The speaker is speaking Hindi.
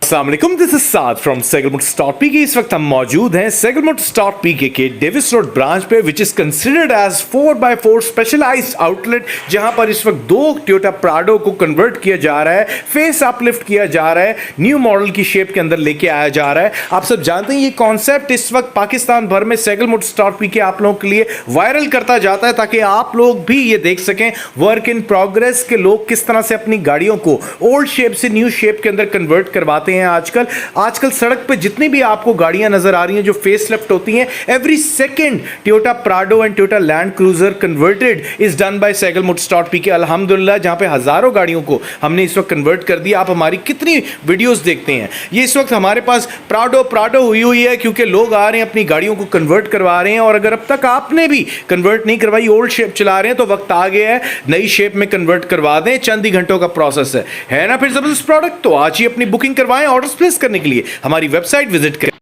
अस्सलाम वालेकुम, this is Saad from SehgalMotors.PK। इस वक्त हम मौजूद हैं SehgalMotors.PK के डेविस रोड ब्रांच पे, which is considered as 4x4 specialized outlet, जहां पर इस वक्त दो टोयोटा प्राडो को कन्वर्ट किया जा रहा है, फेस अपलिफ्ट किया जा रहा है, न्यू मॉडल की शेप के अंदर लेके आया जा रहा है। आप सब जानते हैं ये कॉन्सेप्ट इस वक्त पाकिस्तान भर में SehgalMotors.PK आप लोगों के लिए वायरल करता जाता है, ताकि आप लोग भी ये देख सकें वर्क इन प्रोग्रेस के लोग किस तरह से अपनी गाड़ियों को ओल्ड शेप से न्यू शेप के अंदर कन्वर्ट करवाते हैं। आजकल सड़क पे जितनी भी आपको गाड़ियां नजर आ रही हैं जो फेस लिफ्ट होती हैं, every second Toyota Prado and Toyota land cruiser converted is done by SehgalMotors.PK। अल्हम्दुलिल्लाह, जहां पे हजारों गाड़ियों को हमने इस वक्त कन्वर्ट कर दिया। आप हमारी कितनी वीडियोस देखते हैं, ये इस वक्त हमारे पास प्राडो हुई है, क्योंकि लोग आ रहे हैं अपनी गाड़ियों को कन्वर्ट करवा रहे हैं। और अगर अब तक आपने भी कन्वर्ट नहीं करवाई, ओल्ड शेप चला रहे हैं, तो वक्त आ गया है नई शेप में कन्वर्ट करवा दें। चंद ही घंटों का प्रोसेस है ना फिर जबरदस्त प्रोडक्ट। तो आज ही अपनी बुकिंग करवाएं। ऑर्डर्स प्लेस करने के लिए हमारी वेबसाइट विजिट करें।